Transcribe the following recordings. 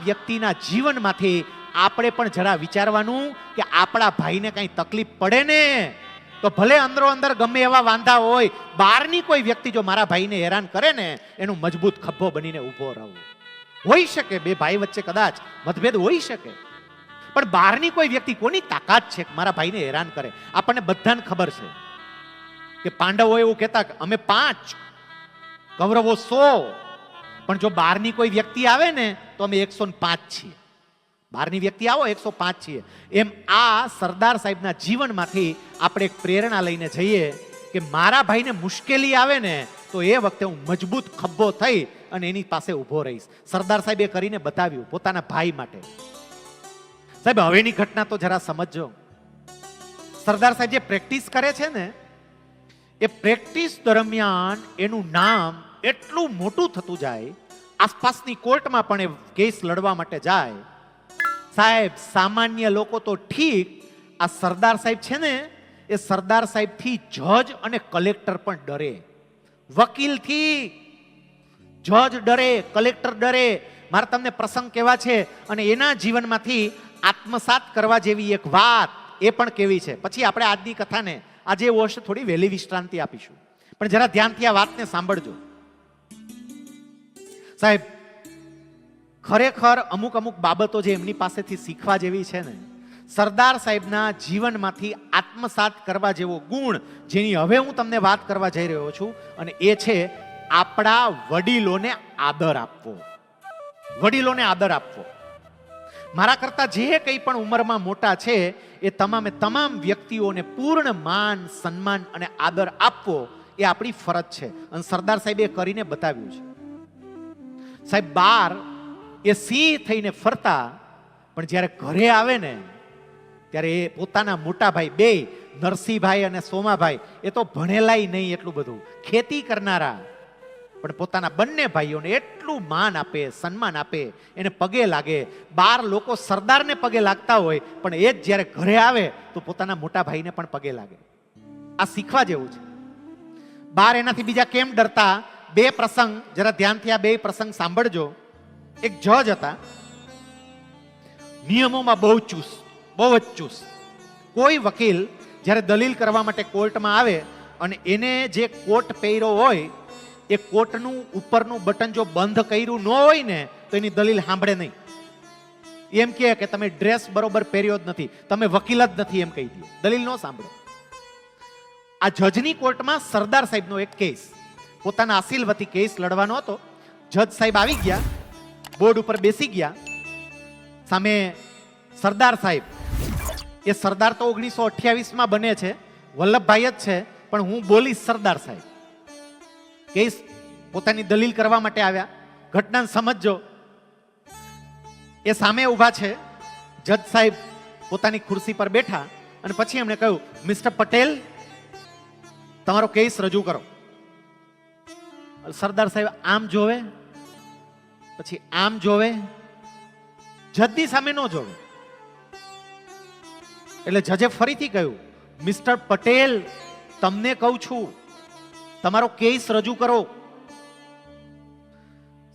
વ્યક્તિના જીવનમાંથી આપણે પણ જરા વિચારવાનું કે આપણા ભાઈને કઈ તકલીફ પડે ને તો ભલે અંદરો અંદર ગમે એવા વાંધા હોય, બહારની કોઈ વ્યક્તિ જો મારા ભાઈને હેરાન કરે ને એનું મજબૂત ખભો બનીને ઊભો રહું. હોઈ શકે બે ભાઈ વચ્ચે કદાચ મતભેદ હોઈ શકે, પણ બહારની કોઈ વ્યક્તિ કોની તાકાત છે કે મારા ભાઈને હેરાન કરે? આપણને બધાને ખબર છે કે પાંડવો એવું કહેતા કે અમે 5, કૌરવો 100, પણ જો બહારની કોઈ વ્યક્તિ આવે ને તો અમે 105 છીએ. બહારની વ્યક્તિ આવો 105 છીએ. એમ આ સરદાર સાહેબના જીવનમાંથી આપણે એક પ્રેરણા લઈને જઈએ કે મારા ભાઈને મુશ્કેલી આવે ને તો એ વખતે હું મજબૂત ખભો થઈ અને એની પાસે ઊભો રહીશ. સરદાર સાહેબે કરીને બતાવ્યું પોતાના ભાઈ માટે. સાહેબ હવેની ઘટના તો જરા સમજજો. સરદાર સાહેબ જે પ્રેક્ટિસ કરે છે ને એ પ્રેક્ટિસ દરમિયાન એનું નામ એટલું મોટું થતું જાય, આસપાસની કોર્ટમાં પણ એ કેસ લડવા માટે જાય. સાહેબ સામાન્ય લોકો તો ઠીક, આ સરદાર સાહેબ છે ને એ સરદાર સાહેબ થી જજ અને કલેક્ટર પણ ડરે. વકીલથી જજ ડરે, કલેક્ટર ડરે. મારે તમને પ્રસંગ કહેવા છે અને એના જીવનમાંથી આત્મસાત કરવા જેવી એક વાત એ પણ કેવી છે. પછી આપણે આજની કથાને આજે એવું હશે થોડી વહેલી વિશ્રાંતિ આપીશું, પણ જરા ધ્યાનથી આ વાતને સાંભળજો. સાહેબ ખરેખર અમુક બાબતો જે એમની પાસેથી શીખવા જેવી છે ને, સરદાર સાહેબના જીવનમાંથી આત્મસાત કરવા જેવો ગુણ જેની હવે હું તમને વાત કરવા જઈ રહ્યો છું, અને એ છે આપણા વડીલોને આદર આપવો. વડીલોને આદર આપવો. મારા કરતા જે કંઈ પણ ઉંમરમાં મોટા છે એ તમામે તમામ વ્યક્તિઓને પૂર્ણ માન, સન્માન અને આદર આપવો એ આપણી ફરજ છે, અને સરદાર સાહેબે કરીને બતાવ્યું છે. સાહેબ બાર એ સિંહ થઈને ફરતા, પણ જ્યારે ઘરે આવે ને ત્યારે એ પોતાના મોટા ભાઈ બે નરસિંહભાઈ અને સોમાભાઈ એ તો ભણેલાય નહીં એટલું બધું, ખેતી કરનારા, પણ પોતાના બંને ભાઈઓને એટલું માન આપે, સન્માન આપે, એને પગે લાગે. બાર લોકો સરદારને પગે લાગતા હોય પણ એ જ જ્યારે ઘરે આવે તો પોતાના મોટા ભાઈને પણ પગે લાગે. આ શીખવા જેવું છે. બાર એનાથી બીજા કેમ ડરતા? બે પ્રસંગ જરા ધ્યાનથી આ બે પ્રસંગ સાંભળજો. એક જજ હતા, નિયમોમાં બહુ ચુસ્ત, બહુ જ ચુસ્ત. કોઈ વકીલ જ્યારે દલીલ કરવા માટે કોર્ટમાં આવે અને એને જે કોટ પહેર્યો હોય એ કોટનું ઉપરનું બટન જો બંધ કર્યું ન હોય ને તો એની દલીલ સાંભળે નહીં. એમ કે તમે ડ્રેસ બરોબર પહેર્યો જ નથી, તમે વકીલ જ નથી, એમ કહી દે, દલીલ ન સાંભળે. આ જજની કોર્ટમાં સરદાર સાહેબનો એક કેસ, પોતાના અસીલ વતી કેસ લડવાનો હતો. જજ સાહેબ આવી ગયા, બોર્ડ ઉપર બેસી ગયા. સામે સરદાર સાહેબ, એ સરદાર તો 1928માં બને છે, વલ્લભભાઈ જ છે, પણ હું બોલીશ સરદાર સાહેબ. કેસ પોતાની દલીલ કરવા માટે આવ્યા. ઘટનાને સમજજો. એ સામે ઊભા છે, જજ સાહેબ પોતાની ખુરશી પર બેઠા અને પછી એમણે કહ્યું, મિસ્ટર પટેલ તમારો કેસ રજૂ કરો. સરદાર સાહેબ આમ જોવે, પછી આમ જોવે, જજની સામે ન જોવે. એટલે જજે ફરીથી કહ્યું, મિસ્ટર પટેલ તમને કહું છું તમારો કેસ રજૂ કરો.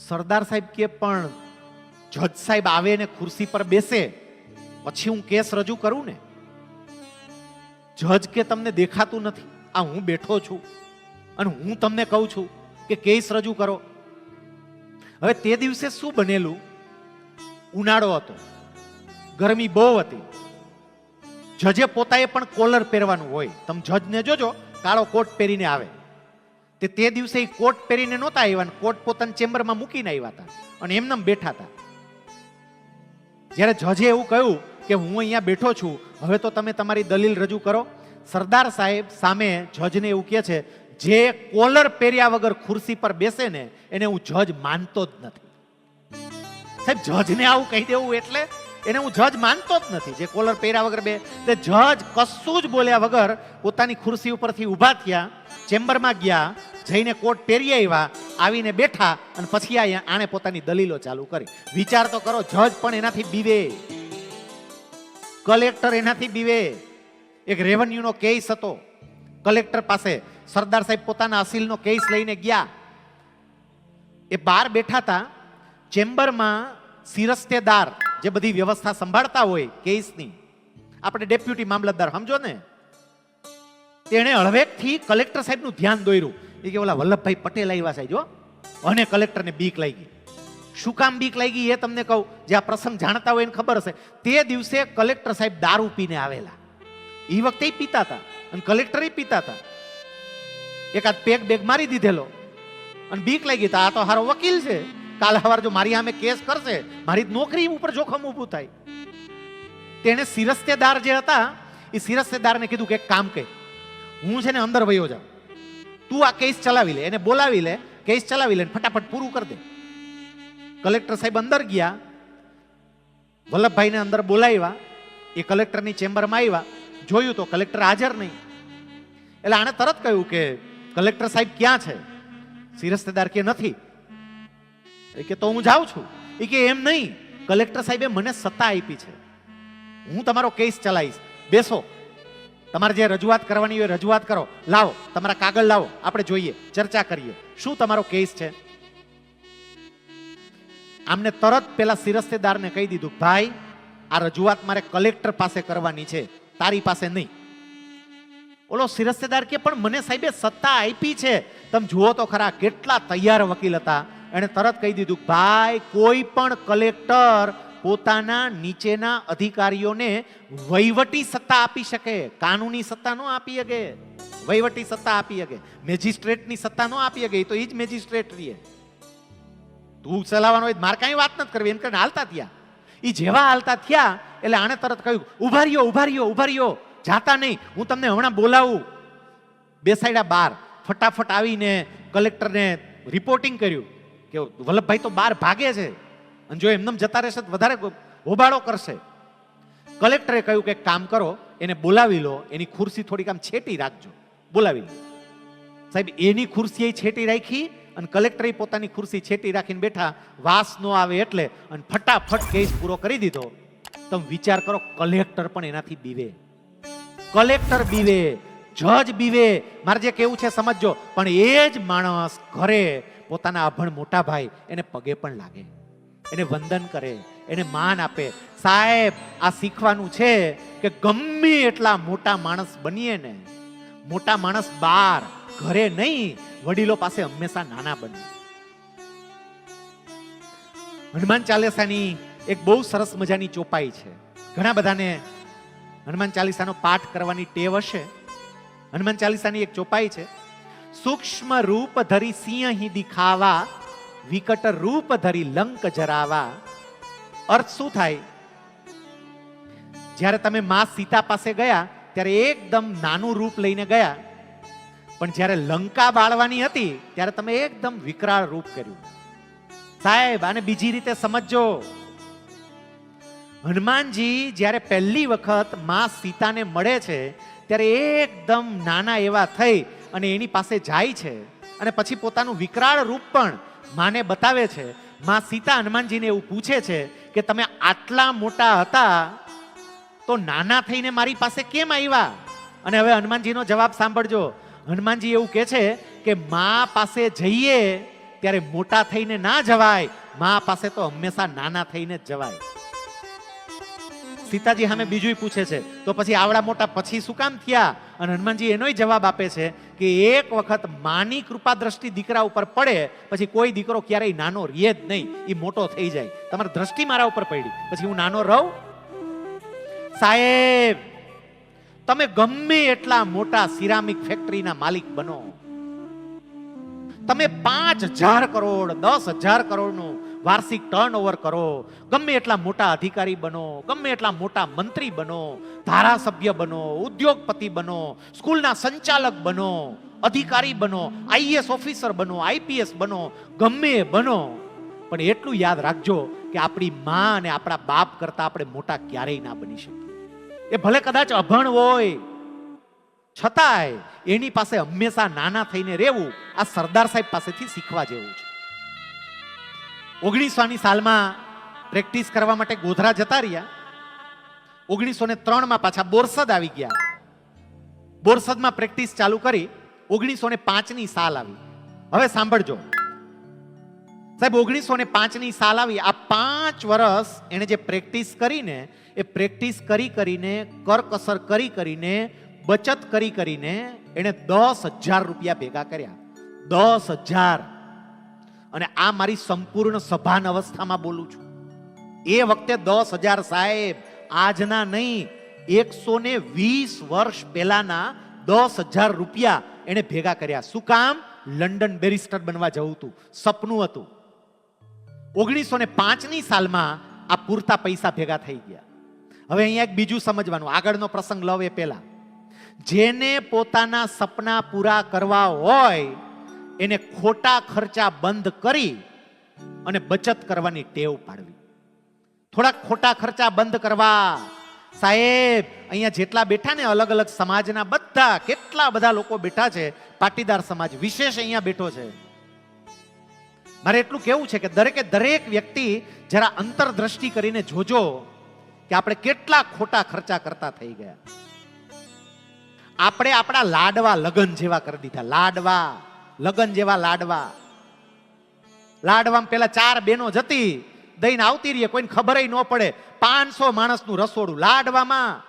સરદાર સાહેબ કે પણ જજ સાહેબ આવે ને ખુરશી પર બેસે પછી હું કેસ રજૂ કરું ને. જજ કે તમને દેખાતું નથી, આ હું બેઠો છું અને હું તમને કહું છું કે કેસ રજૂ કરો. હવે તે દિવસે શું બનેલું? ઉનાળો હતો, ગરમી બહુ હતી. જજે પોતાએ પણ કોલર પહેરવાનું હોય. તમે જજને જોજો કાળો કોટ પહેરીને આવે. તે દિવસે કોટ પહેરીને નહોતા આવ્યા, કોટ પોતાના ચેમ્બરમાં મૂકીને આવ્યા હતા અને એમનેમ બેઠા હતા. જ્યારે જજે એવું કહ્યું કે હું અહીંયા બેઠો છું, હવે તો તમે તમારી દલીલ રજૂ કરો. સરદાર સાહેબ સામે જજને એવું કહે છે, જે કોલર પહેર્યા વગર ખુરશી પર બેસે ને એને હું જજ માનતો જ નથી. સાહેબ જજને આવું કહી દેવું એટલે એને હું જજ માનતો જ નથી. જે કોલર પહેર્યા વગર બે, તે જજ કશું જ બોલ્યા વગર પોતાની ખુરશી ઉપરથી ઊભા થયા, ચેમ્બરમાં ગયા, જઈને કોટ પહેરી આવ્યા, આવીને બેઠા અને પછી આણે પોતાની દલીલો ચાલુ કરી. વિચાર તો કરો, જજ પણ એનાથી બીવે, કલેક્ટર એનાથી બીવે. એક રેવન્યુનો કેસ હતો કલેક્ટર પાસે, સરદાર સાહેબ પોતાના અસીલનો કેસ લઈને ગયા. એ બહાર બેઠા હતા, ચેમ્બરમાં શિરસ્તેદાર જે બધી વ્યવસ્થા સંભાળતા હોય કેસની, આપણે ડેપ્યુટી મામલતદાર સમજો ને, તેણે હળવેકથી કલેક્ટર સાહેબનું ધ્યાન દોર્યું. એ કે ઓલા વલ્લભભાઈ પટેલ આવ્યા છે જો, અને કલેક્ટરને બીક લાગી. શું કામ બીક લાગી એ તમને કહું, જે આ પ્રસંગ જાણતા હોય એને ખબર હશે. તે દિવસે કલેક્ટર સાહેબ દારૂ પીને આવેલા. એ વખતે પીતા હતા અને કલેક્ટર પીતા હતા. એકાદ પેગ બેગ મારી દીધેલો અને બીક લાગી. આ તો હારો વકીલ છે, કાલ સવાર જો મારી સામે કેસ કરશે, મારી નોકરી ઉપર જોખમ ઊભું થાય. તેને શિરસ્તેદાર જે હતા એ શિરસ્તેદારને કીધું કે એક કામ કે, હું છે ને અંદર વયો જાઉં, તું આ કેસ ચલાવી લે, એને બોલાવી લે, કેસ ચલાવી લે, ફટાફટ પૂરું કરી દે. કલેક્ટર સાહેબ અંદર ગયા, વલ્લભભાઈને અંદર બોલાવ્યા, એ કલેક્ટરની ચેમ્બરમાં આવ્યા, જોયું તો કલેક્ટર હાજર નહીં. એટલે આણે તરત કહ્યું કે કલેક્ટર સાહેબ ક્યાં છે? શિરસ્તેદાર કે નથી. એ કે તો હું જાઉં છું. એ કે એમ નહીં, કલેક્ટર સાહેબે મને સત્તા આપી છે, હું તમારો કેસ ચલાવીશ, બેસો, તમારે જે રજૂઆત કરવાની હોય રજૂઆત કરો, લાવો તમારા કાગળ લાવો, આપણે જોઈએ, ચર્ચા કરીએ, શું તમારો કેસ છે. આમને તરત પેલા શિરસ્તેદારને કહી દીધું, ભાઈ આ રજૂઆત મારે કલેક્ટર પાસે કરવાની છે, તારી પાસે નહીં. ઓલો શિરસ્તેદાર કે પણ મને સાહેબે સત્તા આપી છે, તમે જુઓ તો ખરા કેટલા તૈયાર વકીલ હતા. એને તરત કહી દીધું, ભાઈ કોઈ પણ કલેક્ટર પોતાના નીચેના અધિકારીઓને વહીવટી સત્તા આપી શકે, કાનૂની સત્તા ન આપી શકે, વહીવટી સત્તા આપી શકે, મેજિસ્ટ્રેટની સત્તા ન આપી શકે. એ તો એ જ મેજિસ્ટ્રેટ રહીએ, તું ચલાવવાનો હોય મારે કઈ વાત નથી કરવી, એમ કરીને હાલતા થયા. એ જેવા હાલતા થયા એટલે આણે તરત કહ્યું, ઉભા રહ્યો ઉભા રહ્યો ઉભા રહ્યો, જાતા નહીં, હું તમને હમણાં બોલાવું. બેસાડ્યા બહાર, ફટાફટ આવીને કલેક્ટરને રિપોર્ટિંગ કર્યું કે વલ્લભભાઈ તો બહાર ભાગે છે, અને જો એમને જતા રહેશે તો વધારે હોબાળો કરશે. કલેક્ટરે કહ્યું કે કામ કરો, એને બોલાવી લો, એની ખુરશી થોડીક આમ છેટી રાખજો, બોલાવી લો. સાહેબ એની ખુરશી છેટી રાખી અને કલેક્ટરે પોતાની ખુરશી છેટી રાખીને બેઠા, વાસ નો આવે એટલે, અને ફટાફટ કેસ પૂરો કરી દીધો. તમે વિચાર કરો, કલેક્ટર પણ એનાથી બીવે, કલેક્ટર બીવે, જજ બીવે. મારે જે કેવું છે સમજજો. પણ એ જ માણસ ઘરે પોતાના અભણ મોટા ભાઈ એને પગે પણ લાગે, એને વંદન કરે, એને માન આપે. સાહેબ આ શીખવાનું છે કે ગમે એટલા મોટા માણસ બનીએ ને, મોટા માણસ બહાર, ઘરે નહીં, વડીલો પાસે હંમેશા નાના બને. હનુમાન ચાલીસાની એક બહુ સરસ મજાની ચોપાઈ છે. ઘણા બધાને હનુમાન ચાલીસાનો પાઠ કરવાની ટેવ હશે. હનુમાન ચાલીસાની એક ચોપાઈ છે, સૂક્ષ્મ રૂપ ધરી સિંહ દિખાવા, વિકટ રૂપ ધરી લંક જરાવા. અર્થ શું થાય? જ્યારે તમે માં સીતા પાસે ગયા ત્યારે એકદમ નાનું રૂપ લઈને ગયા, પણ જ્યારે લંકા બાળવાની હતી ત્યારે તમે એકદમ વિકરાળ રૂપ કર્યું. સાહેબ આને બીજી રીતે સમજજો. હનુમાનજી જ્યારે પહેલી વખત માં સીતાને મળે છે ત્યારે એકદમ નાના એવા થઈ અને એની પાસે જાય છે, અને પછી પોતાનું વિકરાળ રૂપ પણ માને બતાવે છે. માં સીતા હનુમાનજીને એવું પૂછે છે કે તમે આટલા મોટા હતા તો નાના થઈને મારી પાસે કેમ આવ્યા? અને હવે હનુમાનજીનો જવાબ સાંભળજો. હનુમાનજી એવું કહે છે કે માં પાસે જઈએ ત્યારે મોટા થઈને ના જવાય, માં પાસે તો હંમેશા નાના થઈને જ જવાય. સીતાજી સામે બીજું પૂછે છે, તો પછી આવડા મોટા પછી શું કામ થયા? અને હનુમાનજી એનોય જવાબ આપે છે કે એક વખત માની કૃપા દ્રષ્ટિ દીકરા ઉપર પડે પછી કોઈ દીકરો ક્યારેય નાનો રહે જ નહીં, એ મોટો થઈ જાય. તમારી દ્રષ્ટિ મારા ઉપર પડી પછી હું નાનો રહું? સાહેબ તમે ગમે એટલા મોટા સિરામિક ફેક્ટરીના માલિક બનો, તમે 5,000 કરોડ 10,000 કરોડનું વાર્ષિક ટર્નઓવર કરો, ગમે એટલા મોટા અધિકારી બનો, ગમે એટલા મોટા મંત્રી બનો, ધારાસભ્ય બનો, ઉદ્યોગપતિ બનો, સ્કૂલના સંચાલક બનો, અધિકારી બનો, આઈએએસ ઓફિસર બનો, આઈપીએસ બનો, ગમે બનો, પણ એટલું યાદ રાખજો કે આપણી માં અને આપણા બાપ કરતા આપણે મોટા ક્યારેય ના બની શકીએ. એ ભલે કદાચ અભણ હોય છતાંય એની પાસે હંમેશા નાના થઈને રહેવું આ સરદાર સાહેબ પાસેથી શીખવા જેવું છે. 1900ની સાલમાં પ્રેક્ટિસ કરવા માટે ગોધરા જતા રહ્યા. 1903માં પાછા બોરસદ આવી ગયા. બોરસદમાં પ્રેક્ટિસ ચાલુ કરી. 1905ની સાલ આવી. હવે સાંભળજો, સાહેબ 1905ની સાલ આવી. આ 5 વર્ષ એને જે પ્રેક્ટિસ કરીને, એ પ્રેક્ટિસ કરીને કરકસર કરીને બચત કરીને એને 10,000 રૂપિયા ભેગા કર્યા. 10,000. અને આ મારી સંપૂર્ણ સભાન અવસ્થામાં બોલું છું. એ વખતે 10,000 સાહેબ, આજના નહીં, 120 વર્ષ પહેલાના 10,000 રૂપિયા એને ભેગા કર્યા. શું કામ? લંડન બેરિસ્ટર બનવા જવું હતું, સપનું હતું. 1905ની સાલમાં આ પૂરતા પૈસા ભેગા થઈ ગયા. હવે અહીંયા એક બીજું સમજવાનું, આગળનો પ્રસંગ લવ એ પહેલા. જેને પોતાના સપના પૂરા કરવા હોય એને ખોટા ખર્ચા બંધ કરી અને બચત કરવાની ટેવ પાડવી. થોડાક ખોટા ખર્ચા બંધ કરવા. સાહેબ અહીંયા જેટલા બેઠા ને, અલગ અલગ સમાજના બધા, કેટલા બધા લોકો બેઠા છે. પાટીદાર સમાજ વિશેષ અહીંયા બેઠો છે. મારે એટલું કેવું છે કે દરેક વ્યક્તિ જરા અંતરદ્રષ્ટિ કરીને જોજો કે આપણે કેટલા ખોટા ખર્ચા કરતા થઈ ગયા. આપણે આપણા લાડવા લગન જેવા કરી દીધા. લાડવા લગન જેવા લાડવા. લાડવામાં પેલા 4 બહેનો જતી, દઈને આવતી રહી, કોઈને ખબર ન પડે. 500 માણસનું રસોડું લાડવામાં.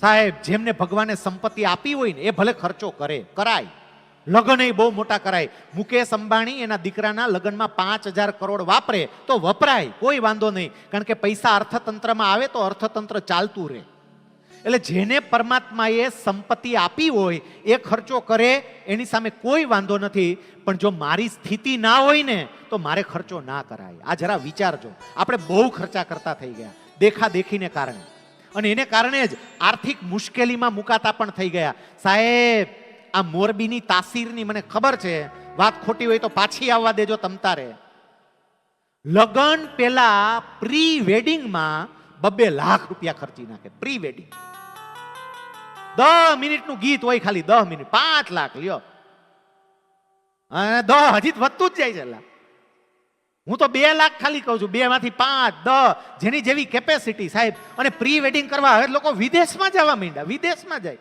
સાહેબ જેમને ભગવાને સંપત્તિ આપી હોય ને એ ભલે ખર્ચો કરાય, લગ્ન એ બહુ મોટા કરાય. મુકેશ અંબાણી એના દીકરાના લગ્નમાં 5,000 કરોડ વાપરે તો વપરાય, કોઈ વાંધો નહીં. કારણ કે પૈસા અર્થતંત્રમાં આવે તો અર્થતંત્ર ચાલતું રહે. એટલે જેને પરમાત્માએ સંપત્તિ આપી હોય એ ખર્ચો કરે, એની સામે કોઈ વાંધો નથી. પણ જો મારી સ્થિતિ ના હોય ને તો મારે ખર્ચો ના કરાય. આ જરા વિચારજો. આપણે બહુ ખર્ચા કરતા થઈ ગયા દેખાદેખીને કારણે, અને એને કારણે જ આર્થિક મુશ્કેલીમાં મુકાતા પણ થઈ ગયા. સાહેબ આ મોરબીની તાસીરની મને ખબર છે, વાત ખોટી હોય તો પાછી આવવા દેજો તમતારે. લગન પેલા પ્રી વેડિંગમાં 2 લાખ રૂપિયા ખર્ચી નાખે. પ્રી વેડિંગ 10 મિનિટનું ગીત હોય, ખાલી 10 મિનિટ 5 લાખ લ્યો. અને 10 હજી વધતું જ જાય છે. હું તો 2 લાખ ખાલી કહું છું, 2 માંથી 5, 10, જેની જેવી કેપેસિટી સાહેબ. અને પ્રી વેડિંગ કરવા હવે લોકો વિદેશમાં જવા માંડ્યા, વિદેશમાં જાય.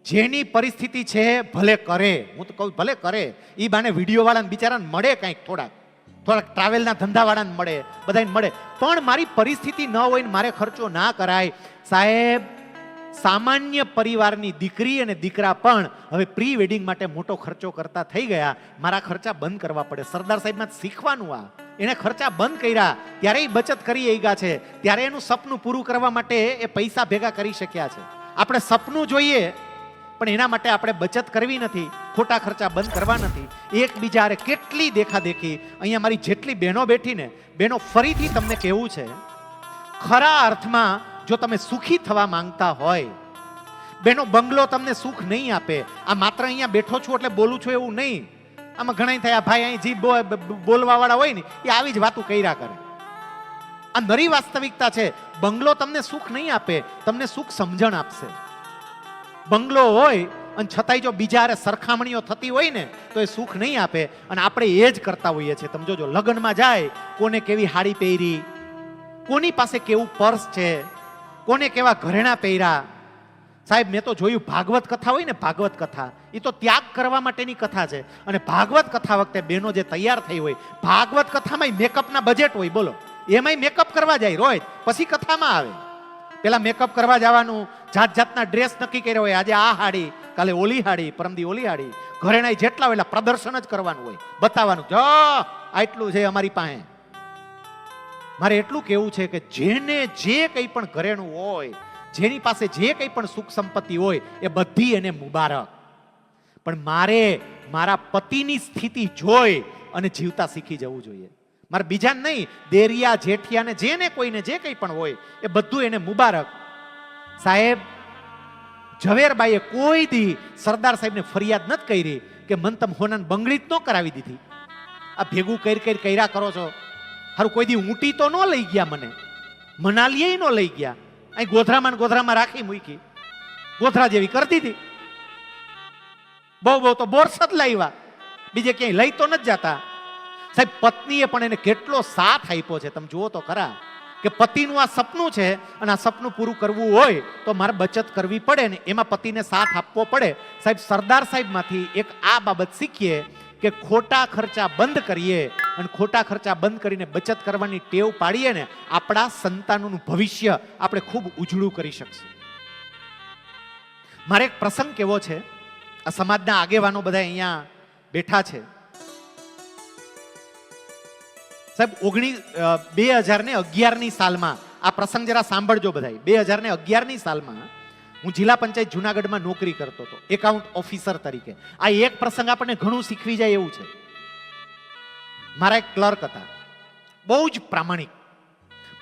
જેની પરિસ્થિતિ છે ભલે કરે, હું તો કહું ભલે કરે. ઈ બાને વિડીયો વાળાને બિચારાને મળે કંઈક, થોડાક ટ્રાવેલના ધંધા વાળાને મળે, બધાને મળે. પણ મારી પરિસ્થિતિ ન હોય ને મારે ખર્ચો ના કરાય. સાહેબ સામાન્ય પરિવારની દીકરી અને દીકરા પણ હવે પ્રી વેડિંગ માટે મોટો ખર્ચો કરતા થઈ ગયા. મારા ખર્ચા બંધ કરવા પડે. સરદાર સાહેબમાં શીખવાનું આ. એને ખર્ચા બંધ કર્યા ત્યારે એ બચત કરી ગયા છે, ત્યારે એનું સપનું પૂરું કરવા માટે એ પૈસા ભેગા કરી શક્યા છે. આપણે સપનું જોઈએ પણ એના માટે આપણે બચત કરવી નથી, ખોટા ખર્ચા બંધ કરવા નથી. એકબીજા હારે કેટલી દેખાદેખી. અહીંયા મારી જેટલી બહેનો બેઠી ને, બહેનો ફરીથી તમને કહેવું છે, ખરા અર્થમાં જો તમે સુખી થવા માંગતા હોય, બહેનો બંગલો તમને સુખ નહીં આપે. આ માત્ર અહીંયા બેઠો છું એટલે બોલું છું એવું નહીં. આમાં ઘણા થયા ભાઈ અહીં જી બોલવા વાળા હોય ને એ આવી જ વાતો કર્યા કરે. આ નરી વાસ્તવિકતા છે. બંગલો તમને સુખ નહીં આપે, તમને સુખ સમજણ આપશે. બંગલો હોય અને છતાંય જો બીજા હારે સરખામણીઓ થતી હોય ને તો એ સુખ નહીં આપે. અને આપણે એ જ કરતા હોઈએ છીએ. તમે જોજો, લગ્નમાં જાય, કોને કેવી હાડી પહેરી, કોની પાસે કેવું પર્સ છે, કોને કેવા ઘરેણા પહેર્યા. સાહેબ મેં તો જોયું, ભાગવત કથા હોય ને, ભાગવત કથા એ તો ત્યાગ કરવા માટેની કથા છે. અને ભાગવત કથા વખતે બહેનો જે તૈયાર થઈ હોય, ભાગવત કથામાં મેકઅપના બજેટ હોય, બોલો એમાંય મેકઅપ કરવા જાય રોજ, પછી કથામાં આવે. પેલા મેકઅપ કરવા જવાનું, જાત જાતના ડ્રેસ નક્કી કર્યો હોય, આજે આ હાડી, કાલે ઓલી હાડી, પરમદી ઓલી હાડી, ઘરેણા જેટલા હોય એટલા પ્રદર્શન જ કરવાનું હોય, બતાવવાનું જો આટલું છે અમારી પાસે. મારે એટલું કેવું છે કે જેને જે કંઈ પણ ઘરેણું હોય, જેની પાસે જે કંઈ પણ સુખ સંપત્તિ હોય એ બધી એને મુબારક. પણ મારે મારા પતિની સ્થિતિ જોઈ અને જીવતા શીખી જવું જોઈએ. મારે બીજાને નહીં, દેરિયા જેઠિયાને જેને કોઈને જે કંઈ પણ હોય એ બધું એને મુબારક. સાહેબ ઝવેરબાઈએ કોઈ દી સરદાર સાહેબને ફરિયાદ નથી કરી કે મન તમ હોનાને બંગડી જ ન કરાવી દીધી, આ ભેગું કર્યા કરો છો. હારું કોઈ દી ઊંટી તો ન લઈ ગયા, મને મનાલીએ ન લઈ ગયા. અહીં ગોધરામાં રાખી મૂકી, ગોધરા જેવી કરી દીધી. બહુ તો બોરસદ લાવ્યા, બીજે ક્યાંય લઈ તો નથી જતા. સાહેબ પત્નીએ પણ એને કેટલો સાથ આપ્યો છે. તમે જુઓ તો ખરા કે પતિનું આ સપનું છે અને આ સપનું પૂરું કરવું હોય તો મારે બચત કરવી પડે ને એમાં પતિને સાથ આપવો પડે. સાહેબ સરદાર સાહેબમાંથી એક આ બાબત શીખીએ કે ખોટા ખર્ચા બંધ કરીએ અને ખોટા ખર્ચા બંધ કરીને બચત કરવાની ટેવ પાડીએ ને, આપણા સંતાનોનું ભવિષ્ય આપણે ખૂબ ઉજળું કરી શકશું. મારે એક પ્રસંગ કેવો છે, આ સમાજના આગેવાનો બધા અહીંયા બેઠા છે સાહેબ. 2011ની સાલમાં આ પ્રસંગ જરા સાંભળજો બધા. 2011ની સાલમાં હું જિલ્લા પંચાયત જુનાગઢમાં નોકરી કરતો હતો એકાઉન્ટ ઓફિસર તરીકે. આ એક પ્રસંગ આપણને ઘણું શીખવી જાય એવું છે. મારા એક ક્લર્ક હતા, બહુ જ પ્રામાણિક,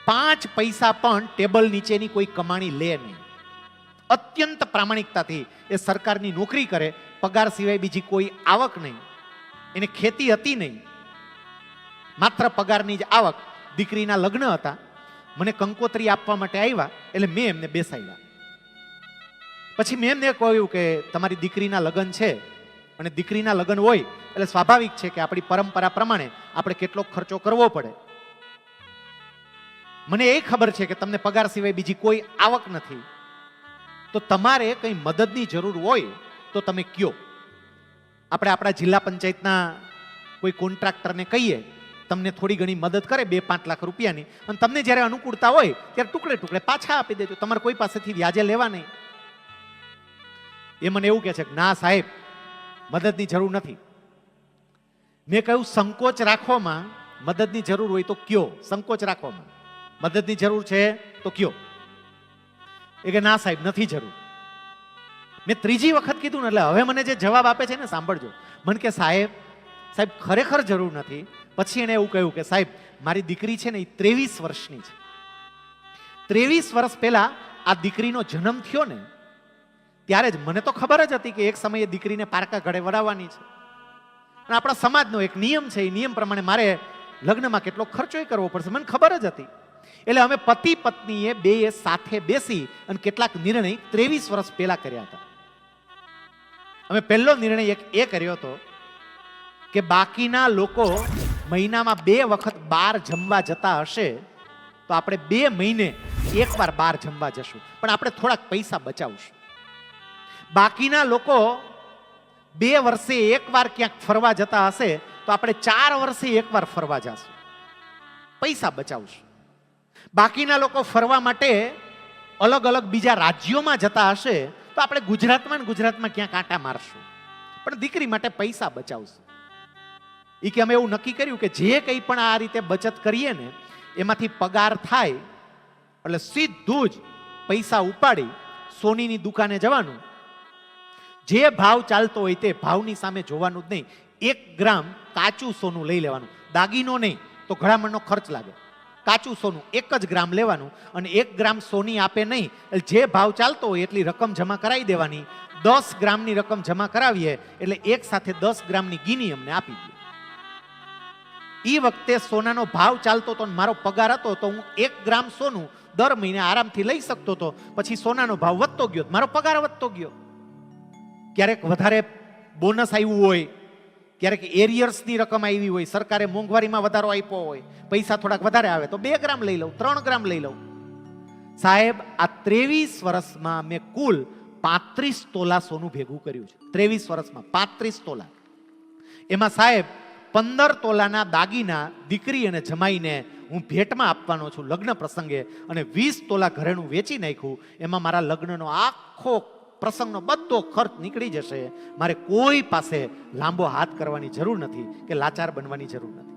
5 પૈસા પણ ટેબલ નીચેની કોઈ કમાણી લે નહીં. અત્યંત પ્રામાણિકતાથી એ સરકારની નોકરી કરે, પગાર સિવાય બીજી કોઈ આવક નહીં. એને ખેતી હતી નહીં, માત્ર પગારની જ આવક. દીકરીના લગ્ન હતા, મને કંકોત્રી આપવા માટે આવ્યા એટલે મેં એમને બેસાડ્યા. પછી મેં એમને કહ્યું કે તમારી દીકરીના લગ્ન છે અને દીકરીના લગ્ન હોય એટલે સ્વાભાવિક છે કે આપણી પરંપરા પ્રમાણે આપણે કેટલો ખર્ચો કરવો પડે. મને એ ખબર છે કે તમને પગાર સિવાય બીજી કોઈ આવક નથી, તો તમારે કંઈ મદદની જરૂર હોય તો તમે કયો. આપણે આપણા જિલ્લા પંચાયતના કોઈ કોન્ટ્રાક્ટરને કહીએ, તમને થોડી ઘણી મદદ કરે 2-5 લાખ રૂપિયાની, અને તમને જ્યારે અનુકૂળતા હોય ત્યારે ટુકડે ટુકડે પાછા આપી દેજો, તમારે કોઈ પાસેથી વ્યાજે લેવા નહીં. એ મને એવું કહે છે કે ના સાહેબ, મદદની જરૂર નથી. મેં કહ્યું સંકોચ રાખવામાં, મદદની જરૂર હોય તો કયો, સંકોચ રાખવામાં મદદની જરૂર છે તો કયો. એ કે ના સાહેબ નથી જરૂર. મેં ત્રીજી વખત કીધું ને એટલે હવે મને જે જવાબ આપે છે ને સાંભળજો. મને કે સાહેબ ખરેખર જરૂર નથી. પછી એને એવું કહ્યું કે સાહેબ મારી દીકરી છે ને એ 23 વર્ષની છે. 23 વર્ષ પહેલા આ દીકરીનો જન્મ થયો ને ત્યારે જ મને તો ખબર જ હતી કે એક સમયે દીકરીને પારકા ઘરે વડાવવાની છે. અને આપણા સમાજનો એક નિયમ છે, એ નિયમ પ્રમાણે મારે લગ્નમાં કેટલો ખર્ચો કરવો પડશે મને ખબર જ હતી. એટલે અમે પતિ પત્નીએ બેએ સાથે બેસી અને કેટલાક નિર્ણય 23 વર્ષ પહેલા કર્યા હતા. અમે પહેલો નિર્ણય એ કર્યો હતો કે બાકીના લોકો મહિનામાં 2 વખત બહાર જમવા જતા હશે તો આપણે 2 મહિને એકવાર બહાર જમવા જશું, પણ આપણે થોડાક પૈસા બચાવશું. બાકીના લોકો 2 વર્ષે એકવાર ક્યાંક ફરવા જતા હશે તો આપણે 4 વર્ષે એકવાર ફરવા જશું, પૈસા બચાવશું. બાકીના લોકો ફરવા માટે અલગ અલગ બીજા રાજ્યોમાં જતા હશે તો આપણે ગુજરાતમાં ક્યાંક આંટા મારશું, પણ દીકરી માટે પૈસા બચાવશું. એ કે અમે એવું નક્કી કર્યું કે જે કંઈ પણ આ રીતે બચત કરીએ ને એમાંથી પગાર થાય એટલે સીધું જ પૈસા ઉપાડી સોનીની દુકાને જવાનું. જે ભાવ ચાલતો હોય તે ભાવની સામે જોવાનું જ નહીં. 1 ગ્રામ કાચું સોનું લઈ લેવાનું, દાગીનો નહીં તો ઘડામણનો ખર્ચ લાગે. કાચું સોનું 1 જ ગ્રામ લેવાનું અને 1 ગ્રામ સોની આપે નહીં એટલે જે ભાવ ચાલતો હોય એટલી રકમ જમા કરાવી દેવાની. 10 ગ્રામની રકમ જમા કરાવીએ એટલે એક સાથે 10 ગ્રામની ગીની અમને આપી દે. એ વખતે સોનાનો ભાવ ચાલતો હતો, મારો પગાર હતો તો હું 1 ગ્રામ સોનું દર મહિને આરામથી લઈ શકતો હતો. પછી સોનાનો ભાવ વધતો ગયો, મારો પગાર વધતો ગયો. ક્યારેક વધારે બોનસ આવ્યું હોય, ક્યારેક એરિયર્સની રકમ આવી હોય, સરકારે મોંઘવારીમાં વધારો આપ્યો હોય, પૈસા થોડાક વધારે આવે તો 2 ગ્રામ લઈ લઉં, 3 ગ્રામ લઈ લઉં. સાહેબ આ 23 વર્ષમાં મેં કુલ 35 તોલા સોનું ભેગું કર્યું છે. 23 વર્ષમાં 35 તોલા. એમાં સાહેબ 15 તોલાના દાગીના દીકરી અને જમાઈને હું ભેટમાં આપવાનો છું લગ્ન પ્રસંગે, અને 20 તોલા ઘરેણું વેચી નાખ્યું. એમાં મારા લગ્નનો આખો પ્રસંગનો બધો ખર્ચ નીકળી જશે. મારે કોઈ પાસે લાંબો હાથ કરવાની જરૂર નથી કે લાચાર બનવાની જરૂર નથી.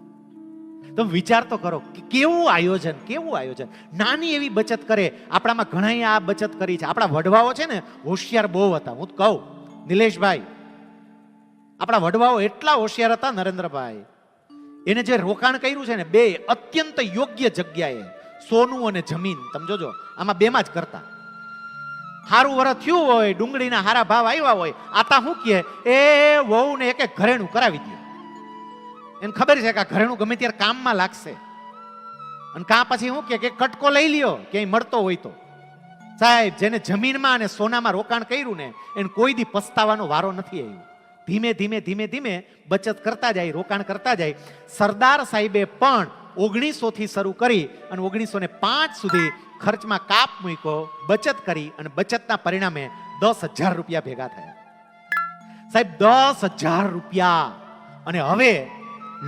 તમે વિચાર તો કરો કે કેવું આયોજન. નાની એવી બચત કરે. આપણામાં ઘણા આ બચત કરી છે. આપણા વડવાઓ છે ને હોશિયાર બહુ હતા. હું કહું નિલેશભાઈ, આપણા વડવાઓ એટલા હોશિયાર હતા. નરેન્દ્રભાઈ એને જે રોકાણ કર્યું છે ને 2 અત્યંત યોગ્ય જગ્યાએ, સોનું અને જમીન. તમે જોજો આમાં 2માં જ કરતા. હારું વરસ થયું હોય, ડુંગળીના હારા ભાવ આવ્યા હોય, આતા શું કહે એ વહુ ને એક ઘરેણું કરાવી દે. એને ખબર છે કે આ ઘરેણું ગમે ત્યારે કામમાં લાગશે. અને કાં પછી શું કે કટકો લઈ લ્યો ક્યાંય મળતો હોય તો. સાહેબ જેને જમીનમાં અને સોનામાં રોકાણ કર્યું ને એને કોઈ દી પસ્તાવાનો વારો નથી આવ્યો. ધીમે ધીમે બચત કરતા જાય, રોકાણ કરતા જાય. સરદાર સાહેબે પણ 1900 થી શરૂ કરી અને 1905 સુધી ખર્ચમાં કાપ મૂક્યો, બચત કરી અને બચતના પરિણામે 10,000 રૂપિયા ભેગા થયા. સાહેબ 10,000 રૂપિયા અને હવે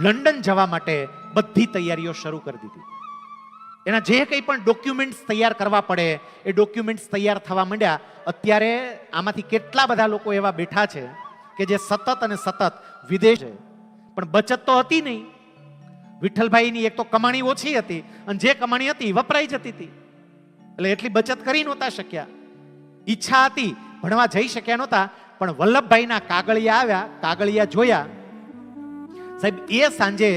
લંડન જવા માટે બધી તૈયારીઓ શરૂ કરી દીધી. એના જે કંઈ પણ ડોક્યુમેન્ટ્સ તૈયાર કરવા પડે એ ડોક્યુમેન્ટ્સ તૈયાર થવા માંડ્યા. અત્યારે આમાંથી કેટલા બધા લોકો એવા બેઠા છે કે જે સતત અને સતત વિદેશ છે, પણ બચત તો હતી નહીં. વિઠ્ઠલભાઈની એક તો કમાણી ઓછી હતી અને જે કમાણી હતી વપરાઈ જતી હતી, એટલે એટલી બચત કરી નહોતા શક્યા. ઈચ્છા હતી, ભણવા જઈ શક્યા નહોતા, પણ વલ્લભભાઈના કાગળિયા આવ્યા, કાગળિયા જોયા. સાહેબ એ સાંજે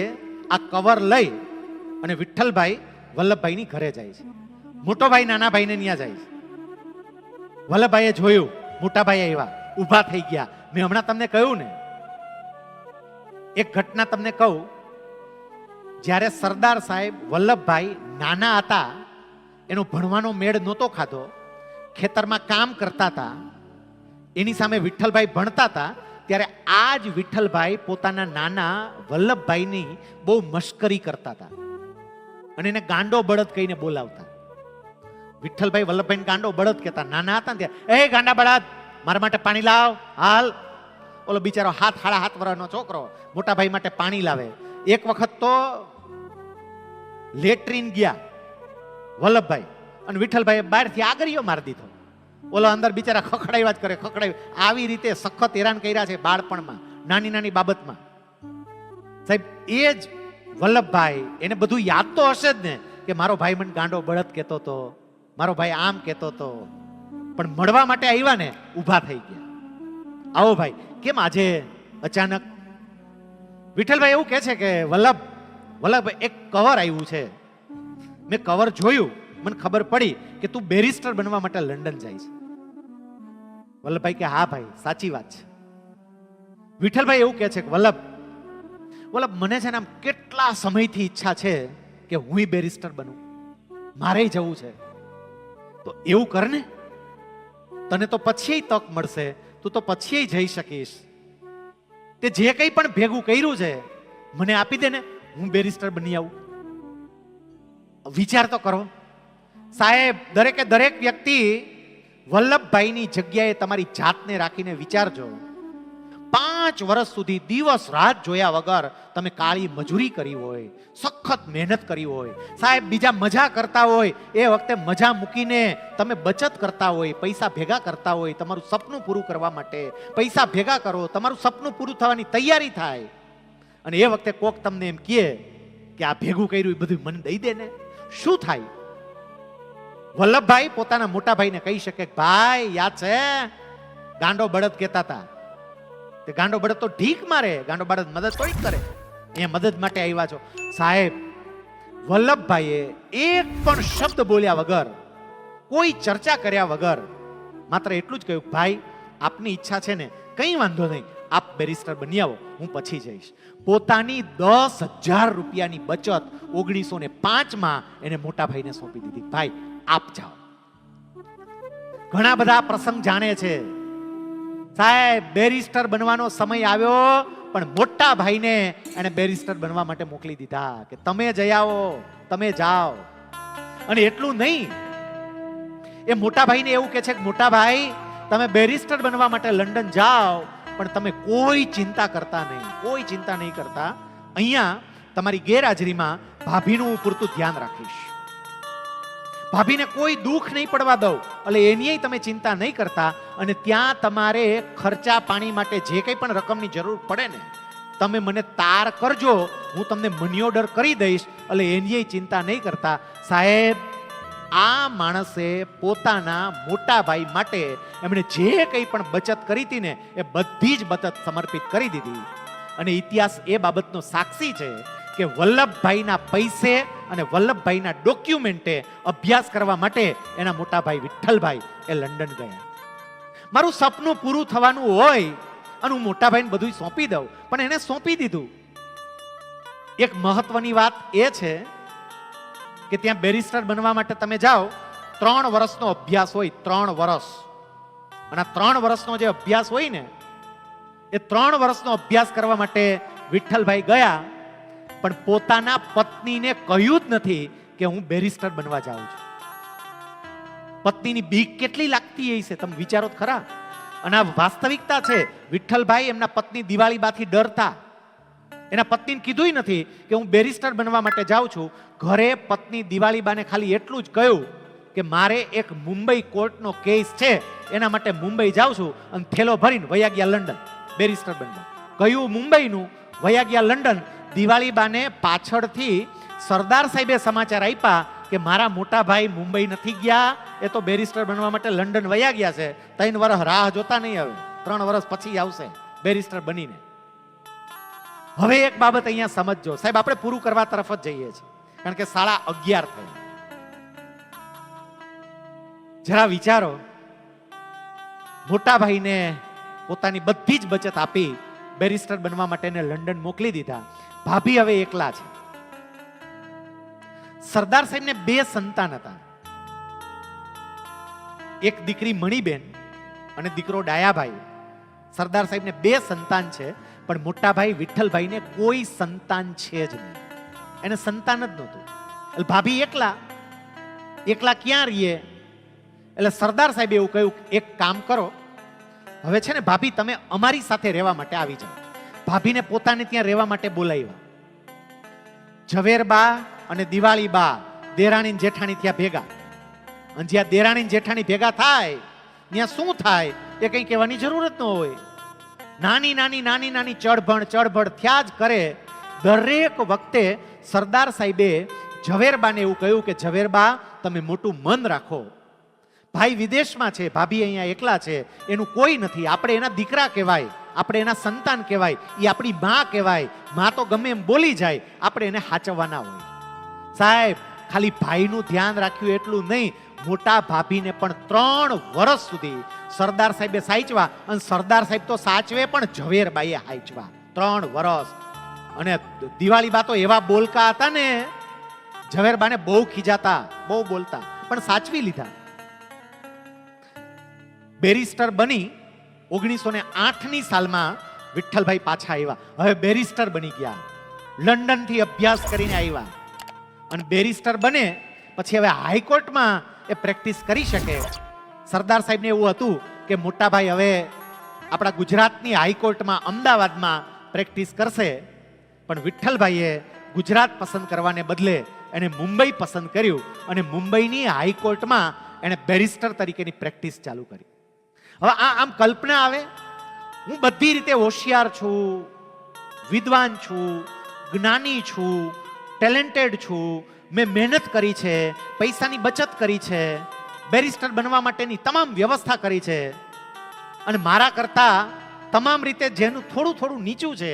આ કવર લઈ અને વિઠ્ઠલભાઈ વલ્લભભાઈની ઘરે જાય છે. મોટો ભાઈ નાના ભાઈને ત્યાં જાય છે. વલ્લભભાઈએ જોયું, મોટા ભાઈ આવ્યા, ઊભા થઈ ગયા. મેં હમણાં તમને કહ્યું ને, એક ઘટના તમને કહું. જ્યારે સરદાર સાહેબ વલ્લભભાઈ નાના હતા, એનો ભણવાનો મેળ નહોતો ખાધો, ખેતરમાં કામ કરતા હતા, એની સામે વિઠ્ઠલભાઈ ભણતા હતા, ત્યારે આ જ વિઠ્ઠલભાઈ પોતાના નાના વલ્લભભાઈની બહુ મશ્કરી કરતા હતા અને એને ગાંડો બળદ કહીને બોલાવતા. વિઠ્ઠલભાઈ વલ્લભભાઈને ગાંડો બળદ કહેતા. નાના હતા ને ત્યાં, એ ગાંડા બળદ, મારા માટે પાણી લાવ, હાલ. ઓલો બિચારો 7.5 વર્ષનો છોકરો મોટા ભાઈ માટે પાણી લાવે. એક વખત તો લેટ્રિન ગયા વલ્લભભાઈ અને વિઠ્ઠલભાઈ બહારથી આગળીઓ મારી દીધો. ઓલો અંદર બિચારા ખખડાવ્યા જ કરે, ખખડાવ્યા. આવી રીતે સખત હેરાન કર્યા છે બાળપણમાં, નાની નાની બાબતમાં. સાહેબ એ જ વલ્લભભાઈ, એને બધું યાદ તો હશે જ ને કે મારો ભાઈ મને ગાંડો બળદ કહેતો હતો, મારો ભાઈ આમ કહેતો હતો, પણ મળવા માટે આવ્યા ને, ઊભા થઈ ગયા. આવો ભાઈ, કેમ આજે અચાનક? વિઠ્ઠલભાઈ એવું કહે છે કે વલ્લભભાઈ એક કવર આવ્યું છે, મેં કવર જોયું, મને ખબર પડી કે તું બેરિસ્ટર બનવા માટે લંડન જાય છે. વલ્લભભાઈ કે હા ભાઈ, સાચી વાત છે. વિઠ્ઠલભાઈ એવું કહે છે કે વલ્લભ મને છે ને આમ કેટલા સમયથી ઈચ્છા છે કે હું બેરિસ્ટર બનું, મારે જવું છે. તો એવું કર ને, તને તો પછી તક મળશે, તું તો પછી જઈ શકીશ. તે જે કંઈ પણ ભેગું કર્યું છે મને આપી દે ને, હું બેરિસ્ટર બની આવું. વિચાર તો કરો સાહેબ, દરેકે દરેક વ્યક્તિ વલ્લભભાઈની જગ્યાએ તમારી જાતને રાખીને વિચારજો. 5 વર્ષ સુધી દિવસ રાત જોયા વગર તમે કાળી મજૂરી કરી હોય, સખત મહેનત કરી હોય. સાહેબ બીજા મજા કરતા હોય એ વખતે મજા મૂકીને તમે બચત કરતા હોય, પૈસા ભેગા કરતા હોય તમારું સપનું પૂરું કરવા માટે. પૈસા ભેગા કરો, તમારું સપનું પૂરું થવાની તૈયારી થાય, અને એ વખતે કોક તમને એમ કહે કે આ ભેગું કર્યું એ બધું મને દઈ દે ને, શું થાય? વલ્લભભાઈ પોતાના મોટા ભાઈને કહી શકે, ભાઈ યાદ છે ગાંડો બળદ કહેતા હતા, તે ગાંડો બળદ તો ઢીક મારે, ગાંડો બળદ મદદ થોડી કરે, અહીંયા મદદ માટે આવ્યા છો. સાહેબ વલ્લભભાઈએ એક પણ શબ્દ બોલ્યા વગર, કોઈ ચર્ચા કર્યા વગર માત્ર એટલું જ કહ્યું, ભાઈ આપની ઈચ્છા છે ને, કંઈ વાંધો નહીં, આપ બેરિસ્ટર બની આવો, હું પછી જઈશ. પોતાની 10,000 રૂપિયાની બચત 1905માં એને મોટા ભાઈને સોંપી દીધી. ભાઈ આપ જાઓ. ઘણા બધા પ્રસંગ જાણે છે સાહેબ, બેરિસ્ટર બનવાનો સમય આવ્યો પણ મોટા ભાઈને એને બેરિસ્ટર બનવા માટે મોકલી દીધા કે તમે જઈ આવો, તમે જાઓ. અને એટલું નહીં, એ મોટા ભાઈને એવું કહે છે કે મોટા ભાઈ તમે બેરિસ્ટર બનવા માટે લંડન જાઓ, પણ તમે કોઈ ચિંતા કરતા નહીં, કોઈ ચિંતા નહીં કરતા. અહીંયા તમારી ગેરહાજરીમાં ભાભીનું હું પૂરતું ધ્યાન રાખીશ, ભાભીને કોઈ દુઃખ નહીં પડવા દઉં, એટલે એની તમે ચિંતા નહીં કરતા. અને ત્યાં તમારે ખર્ચા પાણી માટે જે કંઈ પણ રકમની જરૂર પડે ને, તમે મને તાર કરજો, હું તમને મની ઓર્ડર કરી દઈશ, એટલે એની ચિંતા નહીં કરતા. સાહેબ આ માણસે પોતાના મોટા ભાઈ માટે એમણે જે કંઈ પણ બચત કરી હતી ને, એ બધી જ બચત સમર્પિત કરી દીધી. અને ઇતિહાસ એ બાબતનો સાક્ષી છે કે વલ્લભભાઈના પૈસે અને વલ્લભભાઈના ડોક્યુમેન્ટે અભ્યાસ કરવા માટે એના મોટા ભાઈ વિઠ્ઠલભાઈ એ લંડન ગયા. મારું સપનું પૂરું થવાનું હોય અને હું મોટા ભાઈને બધું સોંપી દઉં, પણ એને સોંપી દીધું. એક મહત્વની વાત એ છે કે ત્યાં બેરિસ્ટર બનવા માટે તમે જાઓ, 3 વર્ષનો અભ્યાસ હોય, 3 વર્ષ. અને આ 3 વર્ષનો જે અભ્યાસ હોય ને, એ 3 વર્ષનો અભ્યાસ કરવા માટે વિઠ્ઠલભાઈ ગયા, પણ પોતાના પત્નીને કહ્યું જ નથી કે હું બેરિસ્ટર બનવા જાઉં છું. પત્નીની બીક કેટલી લાગતી હશે તમે વિચારો ખરા. અને આ વાસ્તવિકતા છે. વિઠ્ઠલભાઈ એમના પત્ની દિવાળી બાથી ડરતા, એના પત્નીને કીધું નથી કે હું બેરિસ્ટર બનવા માટે જાઉં છું. ઘરે પત્ની દિવાળીબાને ખાલી એટલું જ કહ્યું કે મારે એક મુંબઈ કોર્ટનો કેસ છે, એના માટે મુંબઈ જાઉં છું, અને થેલો ભરીને વયા ગયા લંડન બેરિસ્ટર બનવા. કયું મુંબઈનું, વયા ગયા લંડન. દિવાળીબાને પાછળથી સરદાર સાહેબે સમાચાર આપ્યા કે મારા મોટા ભાઈ મુંબઈ નથી ગયા, એ તો બેરિસ્ટર બનવા માટે લંડન વયા ગયા છે. 3 વર્ષ રાહ જોતા નહીં, હવે 3 વર્ષ પછી આવશે બેરિસ્ટર બનીને. હવે એક બાબત અહીંયા સમજજો સાહેબ, આપણે પૂરું કરવા તરફ જ જઈએ છીએ, કારણ કે 11:30 થઈ. જરા વિચારો, મોટા ભાઈને પોતાની બધી જ બચત આપી બેરિસ્ટર બનવા માટે લંડન મોકલી દીધા. ભાભી હવે એકલા છે. સરદાર સાહેબને 2 સંતાન હતા, એક દીકરી મણીબેન અને દીકરો ડાયાભાઈ. સરદાર સાહેબને 2 સંતાન છે, પણ મોટા ભાઈ વિઠ્ઠલભાઈને કોઈ સંતાન છે જ નહીં, એને સંતાન જ નહોતું. એટલે ભાભી એકલા ક્યાં રહીએ? એટલે સરદાર સાહેબે એવું કહ્યું, એક કામ કરો, હવે છે ને ભાભી તમે અમારી સાથે રહેવા માટે આવી જાઓ. ભાભીને પોતાને ત્યાં રહેવા માટે બોલાવ્યા. ઝવેરબા અને દિવાળીબા દેરાણી જેઠાણી ત્યાં ભેગા. અને જ્યાં દેરાણી જેઠાણી ભેગા થાય ત્યાં શું થાય એ કઈ કહેવાની જરૂર જ ન હોય. નાની ચળભણ થયા જ કરે. દરેક વખતે સરદાર સાહેબે ઝવેરબાને એવું કહ્યું કે ઝવેરબા તમે મોટું મન રાખો, ભાઈ વિદેશમાં છે, ભાભી અહીંયા એકલા છે, એનું કોઈ નથી, આપણે એના દીકરા કહેવાય, આપણે એના સંતાન કહેવાય, એ આપણી માં કહેવાય. માં તો ગમે એમ બોલી જાય, આપણે એને હાચવવાના હોય. સાહેબ ખાલી ભાઈનું ધ્યાન રાખ્યું એટલું નહીં, મોટા ભાભીને પણ 3 વર્ષ સુધી સરદાર સાહેબે સાચવા, અને સરદાર સાહેબ તો સાચવે પણ ઝવેરબાઈએ સાચવા 3 વર્ષ. અને દિવાળીબા તો એવા બોલકા હતા ને, ઝવેરબાને બહુ ખીજાતા, બહુ બોલતા, પણ સાચવી લીધા. બેરિસ્ટર બની 1908ની સાલમાં વિઠ્ઠલભાઈ પાછા આવ્યા. હવે બેરિસ્ટર બની ગયા, લંડન થી અભ્યાસ કરીને આવ્યા. અને બેરિસ્ટર બને પછી હવે હાઈકોર્ટમાં એ પ્રેક્ટિસ કરી શકે. સરદાર સાહેબને એવું હતું કે મોટા ભાઈ હવે આપણા ગુજરાતની હાઈકોર્ટમાં અમદાવાદમાં પ્રેક્ટિસ કરશે, પણ વિઠ્ઠલભાઈએ ગુજરાત પસંદ કરવાને બદલે એને મુંબઈ પસંદ કર્યું, અને મુંબઈની હાઈકોર્ટમાં એને બેરિસ્ટર તરીકેની પ્રેક્ટિસ ચાલુ કરી. હવે આમ કલ્પના આવે, હું બધી રીતે હોશિયાર છું, વિદ્વાન છું, જ્ઞાની છું, ટેલેન્ટેડ છું, મેં મહેનત કરી છે, પૈસાની બચત કરી છે, બેરિસ્ટર બનવા માટેની તમામ વ્યવસ્થા કરી છે, અને મારા કરતા તમામ રીતે જેનું થોડું નીચું છે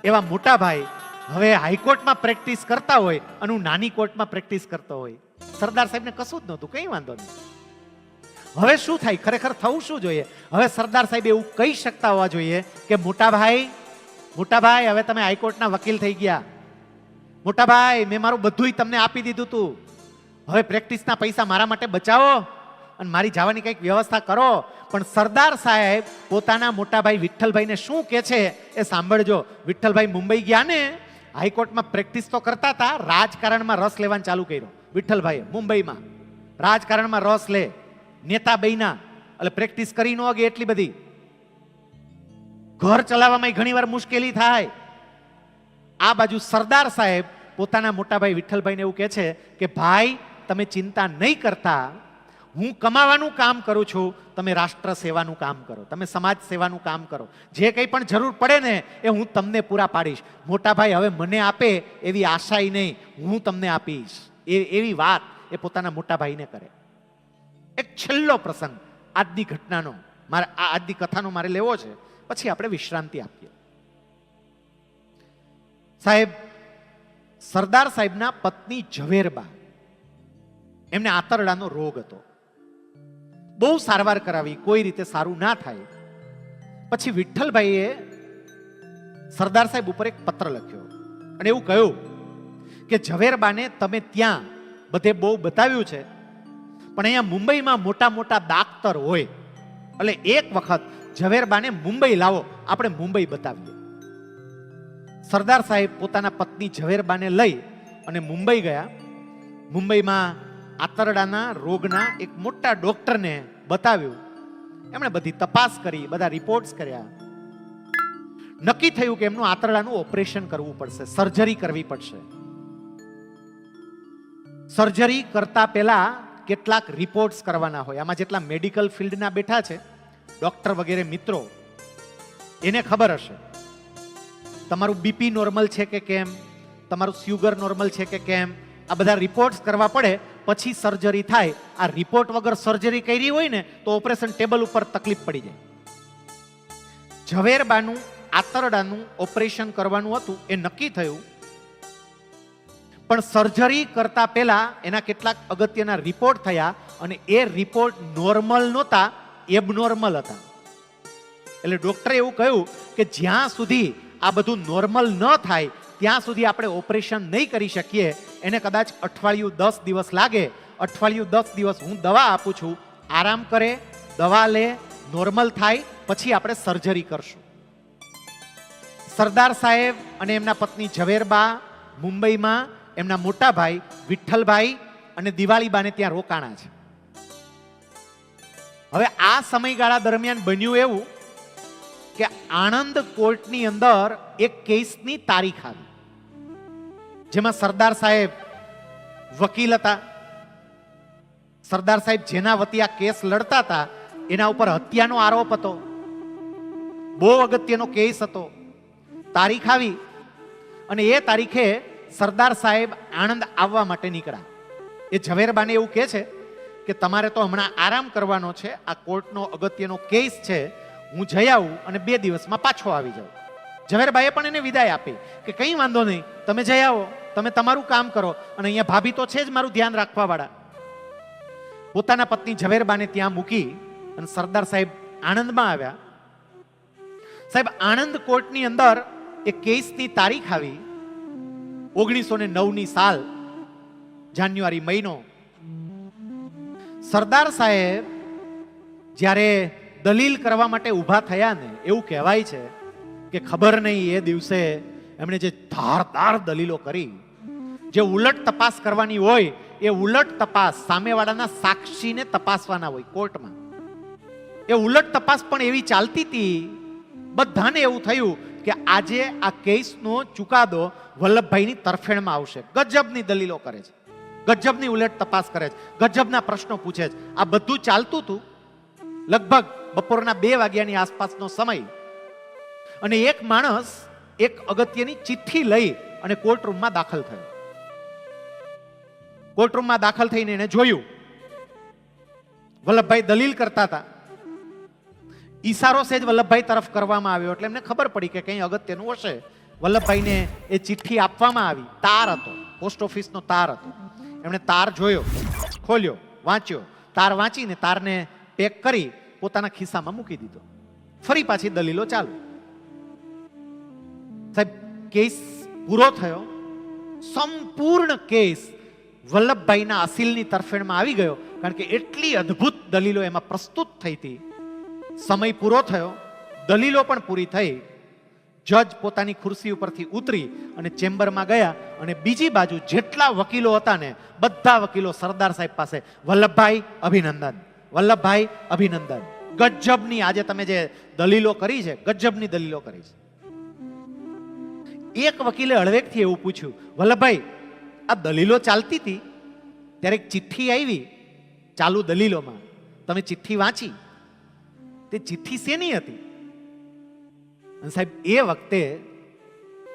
એવા મોટા ભાઈ હવે હાઈકોર્ટમાં પ્રેક્ટિસ કરતા હોય અને હું નાની કોર્ટમાં પ્રેક્ટિસ કરતો હોય. સરદાર સાહેબને કશું જ નહોતું, કંઈ વાંધો નહીં. હવે શું થાય, ખરેખર થવું શું જોઈએ? હવે સરદાર સાહેબ એવું કહી શકતા હોવા જોઈએ કે મોટા ભાઈ હવે તમે હાઈકોર્ટના વકીલ થઈ ગયા, મોટા ભાઈ મેં મારું બધુંય તમને આપી દીધું તું, હવે પ્રેક્ટિસના પૈસા મારા માટે બચાવો અને મારી જવાની કંઈક વ્યવસ્થા કરો. પણ સરદાર સાહેબ પોતાના મોટા ભાઈ વિઠ્ઠલભાઈને શું કહે છે એ સાંભળજો. વિઠ્ઠલભાઈ મુંબઈ ગયા ને, હાઈકોર્ટમાં પ્રેક્ટિસ તો કરતા હતા, રાજકારણમાં રસ લેવાનું ચાલુ કર્યો. વિઠ્ઠલભાઈએ મુંબઈમાં રાજકારણમાં રસ લે, નેતા બન્યા, એટલે પ્રેક્ટિસ કરી ન ગઈ એટલી બધી. ઘર ચલાવવામાં ઘણી વાર મુશ્કેલી થાય. આ બાજુ સરદાર સાહેબ પોતાના મોટાભાઈ વિઠ્ઠલભાઈને એવું કહે છે કે ભાઈ તમે ચિંતા નહીં કરતા, હું કમાવાનું કામ કરું છું, તમે રાષ્ટ્ર સેવાનું કામ કરો, તમે સમાજ સેવાનું કામ કરો, જે કંઈ પણ જરૂર પડે ને એ હું તમને પૂરા પાડીશ. મોટા ભાઈ હવે મને આપે એવી આશાય નહીં, હું તમને આપીશ, એવી વાત એ પોતાના મોટા ભાઈને કરે. એક છેલ્લો પ્રસંગ આજની ઘટનાનો, મારે આજની કથાનો મારે લેવો છે, પછી આપણે વિશ્રાંતિ આપીએ. સાહેબ સરદાર સાહેબના પત્ની ઝવેરબા, એમને આંતરડાનો રોગ હતો, બહુ સારવાર કરાવી, કોઈ રીતે સારું ના થાય. પછી વિઠ્ઠલભાઈએ સરદાર સાહેબ ઉપર એક પત્ર લખ્યો અને એવું કહ્યું કે ઝવેરબાને તમે ત્યાં બધે બહુ બતાવ્યું છે, પણ અહીંયા મુંબઈમાં મોટા દાક્તર હોય, એટલે એક વખત ઝવેરબાને મુંબઈ લાવો, આપણે મુંબઈ બતાવીએ. સરદાર સાહેબ પોતાના પત્ની ઝવેરબાને લઈ અને મુંબઈ ગયા. મુંબઈમાં આંતરડાના રોગના એક મોટા ડોક્ટરને બતાવ્યું. એમણે બધી તપાસ કરી, બધા રિપોર્ટ્સ કર્યા. નક્કી થયું કે એમનું આંતરડાનું ઓપરેશન કરવું પડશે, સર્જરી કરવી પડશે. સર્જરી કરતા પહેલા કેટલાક રિપોર્ટ્સ કરવાના હોય. આમાં જેટલા મેડિકલ ફિલ્ડના બેઠા છે, ડોક્ટર વગેરે મિત્રો, એને ખબર હશે તમારું બીપી નોર્મલ છે કે કેમ, તમારું સુગર નોર્મલ છે કે કેમ, આ બધા રિપોર્ટ્સ કરવા પડે પછી સર્જરી થાય. આ રિપોર્ટ વગર સર્જરી કરી હોય ને તો ઓપરેશન ટેબલ ઉપર તકલીફ પડી જાય. ઝવેરબાનું આંતરડાનું ઓપરેશન કરવાનું હતું, એ નક્કી થયું. પણ સર્જરી કરતા પહેલા એના કેટલાક અગત્યના રિપોર્ટ થયા અને એ રિપોર્ટ નોર્મલ નહોતા, એબનોર્મલ હતા. એટલે ડોક્ટરે એવું કહ્યું કે જ્યાં સુધી આ બધું નોર્મલ ન થાય ત્યાં સુધી આપણે ઓપરેશન નહીં કરી શકીએ. એને કદાચ અઠવાડિયું 10 દિવસ લાગે. અઠવાડિયું 10 દિવસ હું દવા આપું છું, આરામ કરે, દવા લે, નોર્મલ થાય પછી આપણે સર્જરી કરશું. સરદાર સાહેબ અને એમના પત્ની ઝવેરબા મુંબઈમાં એમના મોટા ભાઈ વિઠ્ઠલભાઈ અને દિવાળીબાને ત્યાં રોકાણા છે. હવે આ સમયગાળા દરમિયાન બન્યું એવું કે આણંદ કોર્ટની અંદર એક કેસની તારીખ આવી, જેમાં સરદાર સાહેબ વકીલ હતા. સરદાર સાહેબ જેના વતી આ કેસ લડતા હતા એના ઉપર હત્યાનો આરોપ હતો. બહુ અગત્યનો કેસ હતો. તારીખ આવી અને એ તારીખે સરદાર સાહેબ આણંદ આવવા માટે નીકળ્યા. એ ઝવેરબાને એવું કહે છે કે તમારે તો હમણાં આરામ કરવાનો છે, આ કોર્ટનો અગત્યનો કેસ છે, હું જઈ આવું અને 2 દિવસમાં પાછો આવી જાઉં. ઝવેરબાઈએ પણ એને વિદાય આપી કે કંઈ વાંધો નહીં, તમે જઈ આવો, તમે તમારું કામ કરો, અને અહીંયા ભાભી તો છે જ મારું ધ્યાન રાખવા વાળા. પોતાના પત્ની ઝવેરબાને ત્યાં મૂકી અને સરદાર સાહેબ આણંદમાં આવ્યા. સાહેબ આણંદ કોર્ટની અંદર એક કેસની તારીખ આવી 1909ની સાલ, જાન્યુઆરી મહિનો. સરદાર સાહેબ જ્યારે દલીલ કરવા માટે ઊભા થયા ને, એવું કહેવાય છે કે ખબર નહીં એ દિવસે એમણે જે ધારદાર દલીલો કરી, જે ઉલટ તપાસ કરવાની હોય એ ઉલટ તપાસ સામેવાળાના સાક્ષીને તપાસવાના હોય કોર્ટમાં, એ ઉલટ તપાસ પણ એવી ચાલતી હતી. બધાને એવું થયું કે આજે આ કેસનો ચુકાદો વલ્લભભાઈની તરફેણમાં આવશે. ગજબની દલીલો કરે છે, ગજબની ઉલટ તપાસ કરે છે, ગજબના પ્રશ્નો પૂછે છે. આ બધું ચાલતું હતું. લગભગ બપોરના 2 વાગ્યાની આસપાસનો સમય, અને એક માણસ એક અગત્યની ચિઠ્ઠી લઈ અને કોર્ટરૂમમાં દાખલ થયો. કોર્ટરૂમમાં દાખલ થઈને એને જોયું વલ્લભભાઈ દલીલ કરતા હતા. ઈશારો સેજ વલ્લભભાઈ તરફ કરવામાં આવ્યો એટલે એમને ખબર પડી કે કંઈ અગત્યનું હશે. વલ્લભભાઈને એ ચિઠ્ઠી આપવામાં આવી. તાર હતો, પોસ્ટ ઓફિસનો તાર હતો. એમણે તાર જોયો, ખોલ્યો, વાંચ્યો. તાર વાંચીને તારને પેક કરી પોતાના ખિસ્સામાં મૂકી દીધો. ફરી પાછી દલીલો ચાલુ. સાહેબ કેસ પૂરો થયો. સંપૂર્ણ કેસ વલ્લભભાઈના અસીલની તરફેણમાં આવી ગયો, કારણ કે એટલી અદ્ભુત દલીલો એમાં પ્રસ્તુત થઈ હતી. સમય પૂરો થયો, દલીલો પણ પૂરી થઈ. જજ પોતાની ખુરશી ઉપરથી ઉતરી અને ચેમ્બરમાં ગયા, અને બીજી બાજુ જેટલા વકીલો હતા ને બધા વકીલો સરદાર સાહેબ પાસે, વલ્લભભાઈ અભિનંદન, વલ્લભભાઈ અભિનંદન. ગજબની આજે તમે જે દલીલો કરી છે, ગજબની દલીલો કરી છે. એક વકીલે હળવેકથી એવું પૂછ્યું, વલ્લભભાઈ આ દલીલો ચાલતી હતી ત્યારે એક ચિઠ્ઠી આવી ચાલુ દલીલોમાં, તમે ચિઠ્ઠી વાંચી, તે ચિઠ્ઠી શેની હતી? અને સાહેબ એ વખતે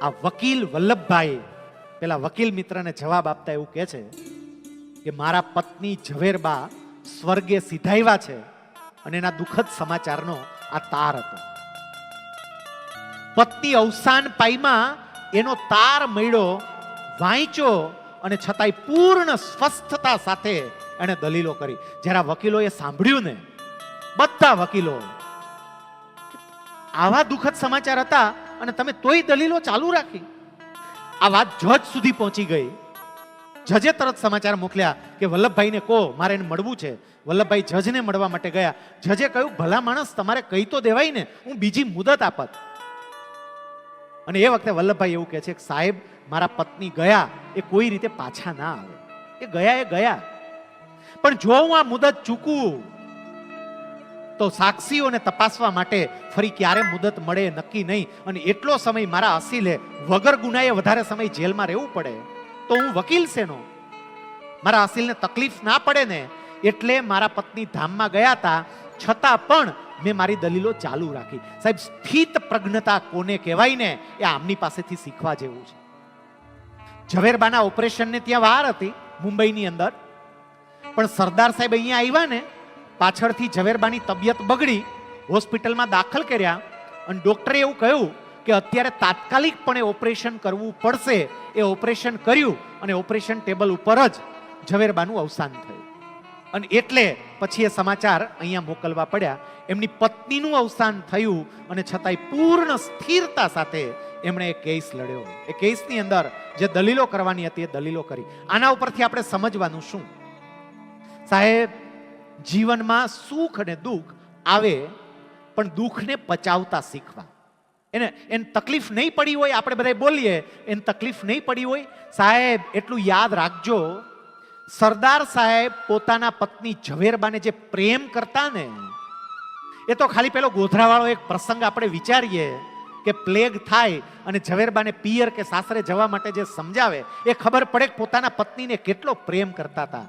આ વકીલ વલ્લભભાઈ પેલા વકીલ મિત્રને જવાબ આપતા એવું કહે છે કે મારા પત્ની ઝવેરબા સ્વર્ગે સિધાવ્યા છે, અને એના દુઃખદ સમાચારનો આ તાર હતો. પત્ની અવસાન પાઈમાં એનો તાર મળ્યો, વાંચ્યો, અને છતાંય પૂર્ણ સ્વસ્થતા સાથે એને દલીલો કરી. જ્યારે વકીલોએ સાંભળ્યું ને, બધા વકીલો, આવા દુઃખદ સમાચાર હતા અને તમે તોય દલીલો ચાલુ રાખી. આ વાત જજ સુધી પહોંચી ગઈ. જજે તરત સમાચાર મોકલ્યા કે વલ્લભભાઈને કહો મારે એને મળવું છે. વલ્લભભાઈ જજને મળવા માટે ગયા. જજે કહ્યું, ભલા માણસ તમારે કહી તો દેવાય ને, હું બીજી મુદત આપત. અને એ વખતે વલ્લભભાઈ એવું કહે છે કે સાહેબ મારા પત્ની ગયા, એ કોઈ રીતે પાછા ના આવે. એ ગયા, પણ જો હું આ મુદત ચૂકું તો સાક્ષીઓને તપાસવા માટે ફરી ક્યારે મુદત મળે નક્કી નહીં, અને એટલો સમય મારા અસીલે વગર ગુનાએ વધારે સમય જેલમાં રહેવું પડે તો હું વકીલ શેનો? મારા અસીલને તકલીફ ના પડે ને એટલે મારા પત્ની ધામમાં ગયા હતા, છતાં પણ મેં મારી દલીલો ચાલુ રાખી. સાહેબ, સ્થિત પ્રજ્ઞતા કોને કહેવાય ને એ આમની પાસેથી શીખવા જેવું છે. ઝવેરબાના ઓપરેશનને ત્યાં વાર હતી મુંબઈની અંદર, પણ સરદાર સાહેબ અહીંયા આવ્યા ને, પાછળથી ઝવેરબાની તબિયત બગડી, હોસ્પિટલમાં દાખલ કર્યા, અને ડોક્ટરે એવું કહ્યું કે અત્યારે તાત્કાલિકપણે ઓપરેશન કરવું પડશે. એ ઓપરેશન કર્યું અને ઓપરેશન ટેબલ ઉપર જ ઝવેરબાનું અવસાન થયું. અને એટલે પછી એ સમાચાર અહીંયા મોકલવા પડ્યા. એમની પત્નીનું અવસાન થયું અને છતાંય પૂર્ણ સ્થિરતા સાથે એમણે એ કેસ લડ્યો. એ કેસની અંદર જે દલીલો કરવાની હતી એ દલીલો કરી. આના ઉપરથી આપણે સમજવાનું શું? સાહેબ, જીવનમાં સુખ અને દુઃખ આવે, પણ દુઃખને પચાવતા શીખવા. એને તકલીફ નહીં પડી હોય, આપણે બધા બોલીએ એને તકલીફ નહીં પડી હોય. સાહેબ, એટલું યાદ રાખજો, સરદાર સાહેબ પોતાના પત્ની ઝવેરબાને જે પ્રેમ કરતા ને, એ તો ખાલી પેલો ગોધરાવાળો એક પ્રસંગ આપણે વિચારીએ કે પ્લેગ થાય અને ઝવેરબાને પિયર કે સાસરે જવા માટે જે સમજાવે, એ ખબર પડે કે પોતાના પત્નીને કેટલો પ્રેમ કરતા હતા.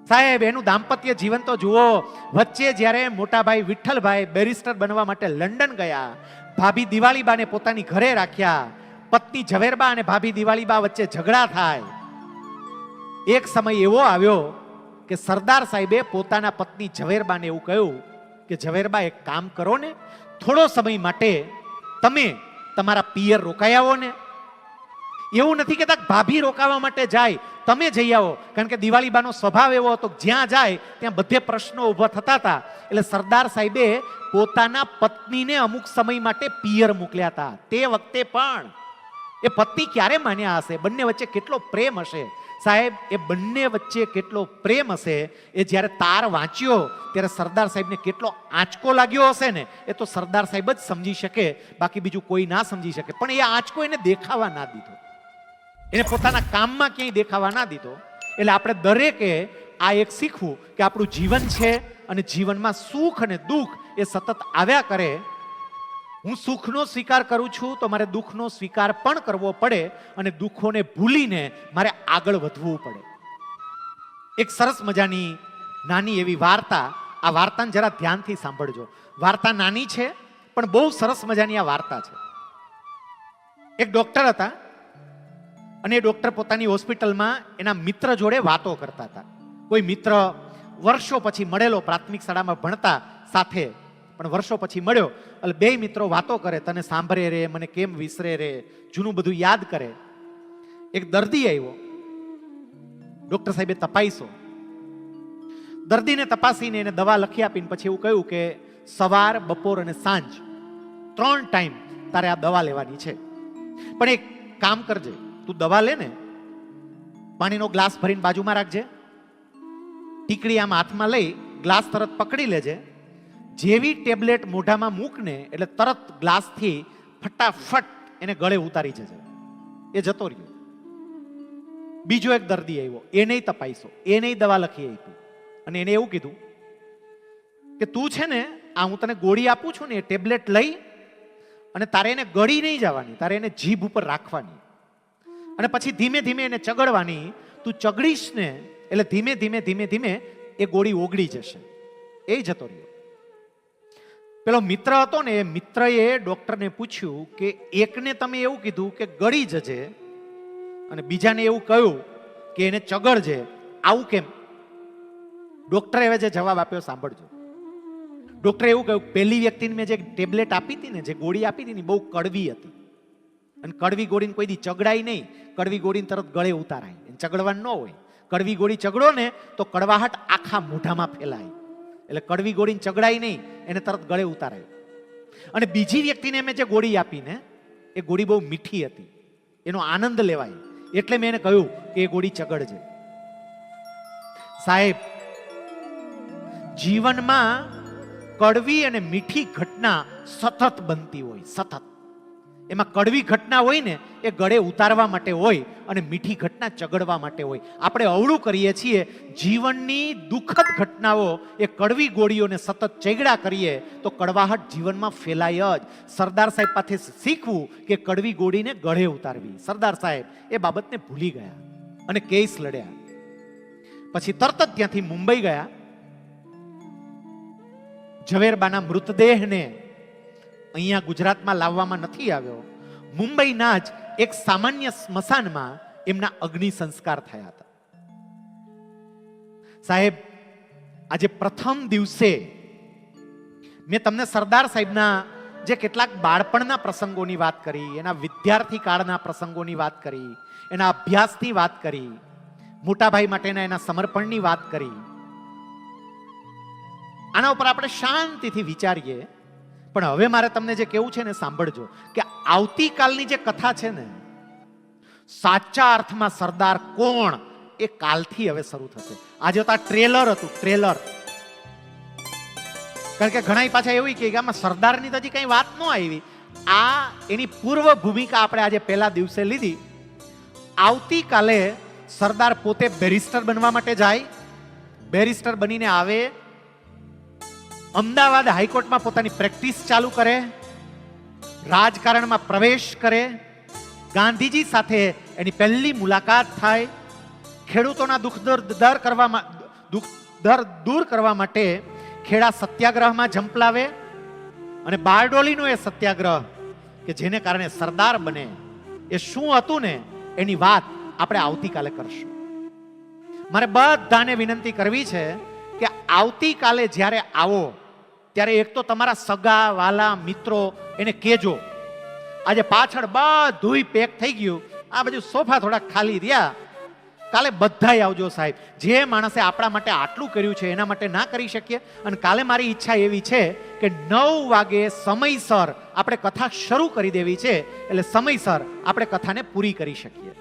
સાહેબ, એનું દાંપત્ય જીવન તો જુઓ. વચ્ચે જ્યારે મોટાભાઈ વિઠ્ઠલભાઈ બેરિસ્ટર બનવા માટે લંડન ગયા, ભાભી દિવાળીબાને પોતાની ઘરે રાખ્યા, પત્ની ઝવેરબા અને ભાભી દિવાળીબા વચ્ચે ઝઘડા થાય. એક સમય એવો આવ્યો કે સરદાર સાહેબે પોતાના પત્ની ઝવેરબાને એવું કહ્યું કે ઝવેરબા, એક કામ કરો ને, થોડો સમય માટે તમે તમારા પિયર રોકાઈ આવો ને. એવું નથી કહેતા ભાભી રોકાવા માટે જાય, તમે જઈ આવો. કારણ કે દિવાળીબાનો સ્વભાવ એવો હતો, જ્યાં જાય ત્યાં બધે પ્રશ્નો ઊભા થતા હતા. એટલે સરદાર સાહેબે પોતાના પત્નીને અમુક સમય માટે પિયર મોકલ્યા હતા. તે વખતે પણ એ પતિ ક્યારે માન્યા હશે? બંને વચ્ચે કેટલો પ્રેમ હશે? સાહેબ, એ બંને વચ્ચે કેટલો પ્રેમ હશે એ જ્યારે તાર વાંચ્યો ત્યારે સરદાર સાહેબને કેટલો આંચકો લાગ્યો હશે ને, એ તો સરદાર સાહેબ જ સમજી શકે, બાકી બીજું કોઈ ના સમજી શકે. પણ એ આંચકો એને દેખાવા ના દીધો, એને પોતાના કામમાં ક્યાંય દેખાવા ના દીધો. એટલે આપણે દરેકે આ એક શીખવું કે આપણું જીવન છે અને જીવનમાં સુખ અને દુઃખ એ સતત આવ્યા કરે. હું સુખનો સ્વીકાર કરું છું તો મારે દુઃખનો સ્વીકાર પણ કરવો પડે, અને દુઃખોને ભૂલીને મારે આગળ વધવું પડે. એક સરસ મજાની નાની એવી વાર્તા, આ વાર્તાને જરા ધ્યાનથી સાંભળજો. વાર્તા નાની છે પણ બહુ સરસ મજાની આ વાર્તા છે. એક ડોક્ટર હતા અને એ ડોક્ટર પોતાની હોસ્પિટલમાં એના મિત્ર જોડે વાતો કરતા હતા. કોઈ મિત્ર વર્ષો પછી મળેલો, પ્રાથમિક શાળામાં ભણતા સાથે, પણ વર્ષો પછી મળ્યો. એટલે બે મિત્રો વાતો કરે, તને સાંભળે રે, મને કેમ વિસરે રે, જૂનું બધું યાદ કરે. એક દર્દી આવ્યો, ડોક્ટર સાહેબે તપાસ્યો. દર્દીને તપાસીને એને દવા લખી આપીને પછી એવું કહ્યું કે સવાર, બપોર અને સાંજ 3 ટાઈમ તારે આ દવા લેવાની છે. પણ એક કામ કરજે, તું દવા લે ને, પાણીનો ગ્લાસ ભરીને બાજુમાં રાખજે, ટીકડી આમ હાથમાં લઈ ગ્લાસ તરત પકડી લેજે. જેવી ટેબ્લેટ મોઢામાં મૂકને એટલે તરત ગ્લાસથી ફટાફટ એને ગળે ઉતારી જજે. એ જતો રહ્યો. બીજો એક દર્દી આવ્યો, એને તપાસ્યો, એને દવા લખી આપી અને એને એવું કીધું કે તું છે ને, આ હું તને ગોળી આપું છું ને, એ ટેબ્લેટ લઈ અને તારે એને ગળી નહીં જવાની, તારે એને જીભ ઉપર રાખવાની અને પછી ધીમે ધીમે એને ચગડવાની. તું ચગડીશ ને એટલે ધીમે ધીમે ધીમે ધીમે એ ગોળી ઓગળી જશે. એ જતો રહ્યો. પેલો મિત્ર હતો ને, એ મિત્રએ ડોક્ટરને પૂછ્યું કે એકને તમે એવું કીધું કે ગળી જજે અને બીજાને એવું કહ્યું કે એને ચગડજે, આવું કેમ? ડોક્ટરે હવે જે જવાબ આપ્યો સાંભળજો. ડોક્ટરે એવું કહ્યું, પહેલી વ્યક્તિને મેં જે ટેબ્લેટ આપી હતી ને, જે ગોળી આપી હતી ને, બહુ કડવી હતી અને કડવી ગોળીને કોઈ દી ચગડાય નહીં. કડવી ગોળીને તરત ગળે ઉતારાય, એને ચગડવાનું ન હોય. કડવી ગોળી ચગડો ને તો કડવાહટ આખા મોઢામાં ફેલાય, એટલે કડવી ગોળીને ચગડાય નહીં, એને તરત ગળે ઉતારાય. અને બીજી વ્યક્તિને મેં જે ગોળી આપી ને, એ ગોળી બહુ મીઠી હતી, એનો આનંદ લેવાય, એટલે મેં એને કહ્યું કે એ ગોળી ચગડજે. સાહેબ, જીવનમાં કડવી અને મીઠી ઘટના સતત બનતી હોય, સતત. એમાં કડવી ઘટના હોય ને એ ગળે ઉતારવા માટે હોય અને મીઠી ઘટના ચગડવા માટે હોય. આપણે અવળું કરીએ છીએ, જીવનની દુઃખદ ઘટનાઓ એ કડવી ગોળીઓને સતત ચેગડા કરીએ તો કડવાહટ જીવનમાં ફેલાય જ. સરદાર સાહેબ પાસે શીખવું કે કડવી ગોળીને ગળે ઉતારવી. સરદાર સાહેબ એ બાબતને ભૂલી ગયા અને કેસ લડ્યા. પછી તરત જ ત્યાંથી મુંબઈ ગયા. ઝવેરબાના મૃતદેહને અહીંયા ગુજરાતમાં લાવવામાં નથી આવ્યો. મુંબઈના જ એક સામાન્ય સ્મશાનમાં એમના અગ્નિ સંસ્કાર થયા હતા. સાહેબ, આજે પ્રથમ દિવસે મેં તમને સરદાર સાહેબના જે કેટલાક બાળપણના પ્રસંગોની વાત કરી, એના વિદ્યાર્થી કાળના પ્રસંગોની વાત કરી, એના અભ્યાસની વાત કરી, મોટાભાઈ માટેના એના સમર્પણની વાત કરી. આના ઉપર આપણે શાંતિથી વિચારીએ. પણ હવે મારે તમને જે કેવું છે ને સાંભળજો કે આવતીકાલની જે કથા છે ને, સાચા અર્થમાં સરદાર કોણ એ કાલથી હવે શરૂ થશે. આજે તો આ ટ્રેલર હતું, ટ્રેલર. કારણ કે ઘણા પાછા એવું કે આમાં સરદારની તો હજી કઈ વાત ન આવી. આ એની પૂર્વ ભૂમિકા આપણે આજે પહેલા દિવસે લીધી. આવતીકાલે સરદાર પોતે બેરિસ્ટર બનવા માટે જાય. બેરિસ્ટર બનીને આવે, અમદાવાદ હાઈકોર્ટમાં પોતાની પ્રેક્ટિસ ચાલુ કરે, રાજકારણમાં પ્રવેશ કરે, ગાંધીજી સાથે એની પહેલી મુલાકાત થાય, ખેડૂતોના દુઃખ દૂર કરવા માટે ખેડા સત્યાગ્રહમાં ઝંપલાવે અને બારડોલીનો એ સત્યાગ્રહ કે જેને કારણે સરદાર બને એ શું હતું ને એની વાત આપણે આવતીકાલે કરશું. મારે બધાને વિનંતી કરવી છે કે આવતીકાલે જ્યારે આવો ત્યારે એક તો તમારા સગા વાલા મિત્રો એને કહેજો. આજે પાછળ બધુંય પેક થઈ ગયું, આ બધું સોફા થોડા ખાલી રહ્યા, કાલે બધાય આવજો સાહેબ. જે માણસે આપણા માટે આટલું કર્યું છે એના માટે ના કરી શકીએ. અને કાલે મારી ઈચ્છા એવી છે કે 9 વાગે સમયસર આપણે કથા શરૂ કરી દેવી છે, એટલે સમયસર આપણે કથાને પૂરી કરી શકીએ.